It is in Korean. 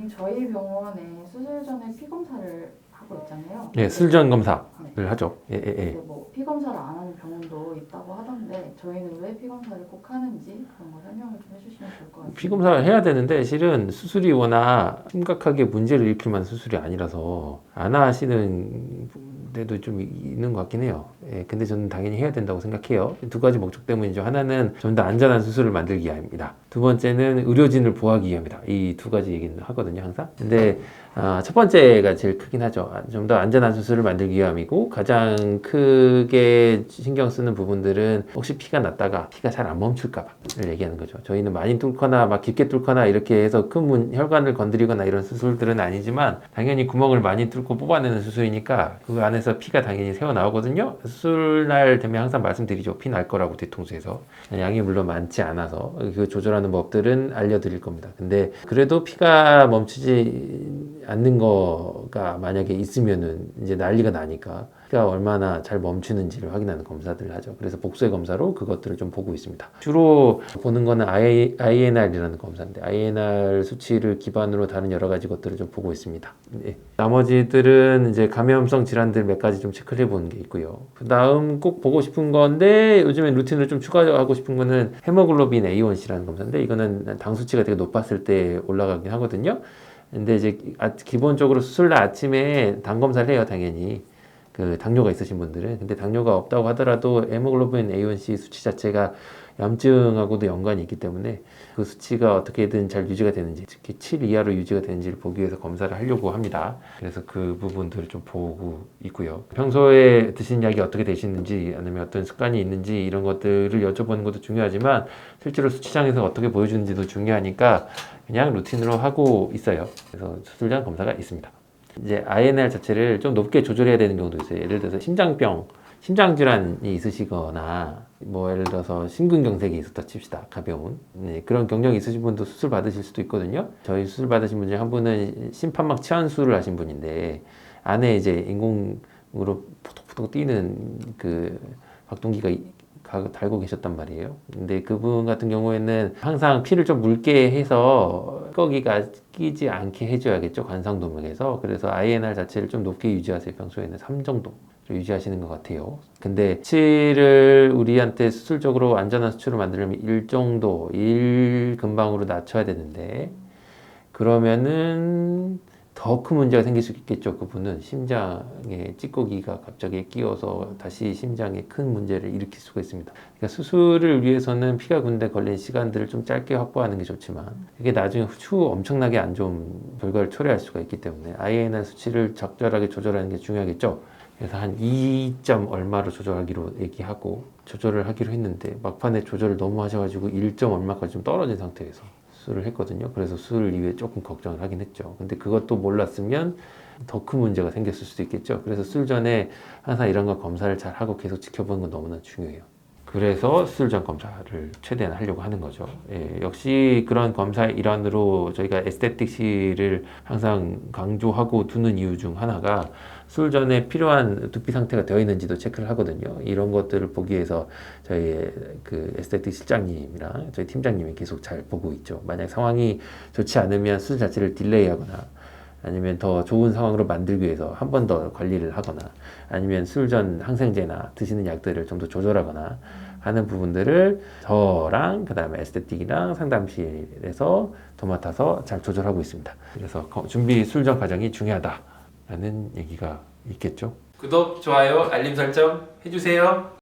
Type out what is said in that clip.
고객님 저희 병원에 수술 전에 피 검사를 하고 있잖아요. 예, 술전 검사를 네. 하죠. 예, 예, 예. 근데 뭐 피 검사를 안 하는 병원도 있다고 하던데 저희는 왜 피 검사를 꼭 하는지 그런 거 설명을 좀 해주시면 좋을 것 같아요. 피 검사를 해야 되는데 실은 수술이 워낙 심각하게 문제를 일으킬 만한 수술이 아니라서 안 하시는 데도 좀 있는 것 같긴 해요. 예, 근데 저는 당연히 해야 된다고 생각해요. 두 가지 목적 때문이죠. 하나는 좀 더 안전한 수술을 만들기 위함입니다. 두 번째는 의료진을 보호하기 위함이다. 이 두 가지 얘기는 하거든요, 항상. 근데 첫 번째가 제일 크긴 하죠. 좀 더 안전한 수술을 만들기 위함이고 가장 크게 신경 쓰는 부분들은 혹시 피가 났다가 피가 잘 안 멈출까봐를 얘기하는 거죠. 저희는 많이 뚫거나 막 깊게 뚫거나 이렇게 해서 큰 혈관을 건드리거나 이런 수술들은 아니지만 당연히 구멍을 많이 뚫고 뽑아내는 수술이니까 그 안에서 피가 당연히 새어 나오거든요. 수술날 되면 항상 말씀드리죠. 피 날 거라고 뒤통수에서. 양이 물론 많지 않아서 그 조절하는 법들은 알려드릴 겁니다. 근데 그래도 피가 멈추지 않는 거가 만약에 있으면은 이제 난리가 나니까 피가 얼마나 잘 멈추는지를 확인하는 검사들을 하죠. 그래서 복수의 검사로 그것들을 좀 보고 있습니다. 주로 보는 거는 INR이라는 검사인데 INR 수치를 기반으로 다른 여러 가지 것들을 좀 보고 있습니다. 네. 나머지들은 이제 감염성 질환들 몇 가지 좀 체크를 해보는 게 있고요. 그 다음 꼭 보고 싶은 건데 요즘에 루틴으로 좀 추가하고 싶은 거는 헤모글로빈 A1C라는 검사인데 이거는 당 수치가 되게 높았을 때 올라가긴 하거든요. 근데 이제 기본적으로 수술날 아침에 당 검사를 해요, 당연히. 그 당뇨가 있으신 분들은. 근데 당뇨가 없다고 하더라도 헤모글로빈 A1C 수치 자체가 염증하고도 연관이 있기 때문에 그 수치가 어떻게든 잘 유지가 되는지, 특히 7 이하로 유지가 되는지를 보기 위해서 검사를 하려고 합니다. 그래서 그 부분들을 좀 보고 있고요. 평소에 드신 약이 어떻게 되시는지, 아니면 어떤 습관이 있는지 이런 것들을 여쭤보는 것도 중요하지만 실제로 수치장에서 어떻게 보여주는지도 중요하니까 그냥 루틴으로 하고 있어요. 그래서 수술장 검사가 있습니다. 이제 INR 자체를 좀 높게 조절해야 되는 경우도 있어요. 예를 들어서 심장질환이 있으시거나 뭐 예를 들어서 심근경색이 있었다 칩시다. 가벼운 그런 경력이 있으신 분도 수술 받으실 수도 있거든요. 저희 수술 받으신 분 중에 한 분은 심판막 치환술을 하신 분인데 안에 이제 인공으로 포톡포톡 뛰는 그 박동기가 달고 계셨단 말이에요. 근데 그분 같은 경우에는 항상 피를 좀 묽게 해서 찌꺼기가 끼지 않게 해줘야겠죠. 관상도맥에서. 그래서 INR 자체를 좀 높게 유지하세요. 평소에는 3 정도 유지하시는 것 같아요. 근데 수치를 우리한테 수술적으로 안전한 수치를 만들려면 1 정도, 1 근방으로 낮춰야 되는데 그러면은 더 큰 문제가 생길 수 있겠죠. 그분은 심장에 찌꺼기가 갑자기 끼어서 다시 심장에 큰 문제를 일으킬 수가 있습니다. 그러니까 수술을 위해서는 피가 군데 걸린 시간들을 좀 짧게 확보하는 게 좋지만 이게 나중에 추후 엄청나게 안 좋은 결과를 초래할 수가 있기 때문에 INR 수치를 적절하게 조절하는 게 중요하겠죠. 그래서 한 2점 얼마로 조절하기로 얘기하고 조절을 하기로 했는데 막판에 조절을 너무 하셔가지고 1점 얼마까지 좀 떨어진 상태에서 수술을 했거든요. 그래서 수술 이후에 조금 걱정을 하긴 했죠. 근데 그것도 몰랐으면 더 큰 문제가 생겼을 수도 있겠죠. 그래서 수술 전에 항상 이런 거 검사를 잘 하고 계속 지켜보는 건 너무나 중요해요. 그래서 수술 전 검사를 최대한 하려고 하는 거죠. 예, 역시 그런 검사의 일환으로 저희가 에스테틱시를 항상 강조하고 두는 이유 중 하나가 수술 전에 필요한 두피 상태가 되어 있는지도 체크를 하거든요. 이런 것들을 보기 위해서 저희 그 에스테틱 실장님이랑 저희 팀장님이 계속 잘 보고 있죠. 만약 상황이 좋지 않으면 수술 자체를 딜레이하거나 아니면 더 좋은 상황으로 만들기 위해서 한 번 더 관리를 하거나 아니면 수술 전 항생제나 드시는 약들을 좀 더 조절하거나 하는 부분들을 저랑 그 다음에 에스테틱이랑 상담실에서 도맡아서 잘 조절하고 있습니다. 그래서 준비 수술 전 과정이 중요하다라는 얘기가 있겠죠. 구독, 좋아요, 알림 설정 해주세요.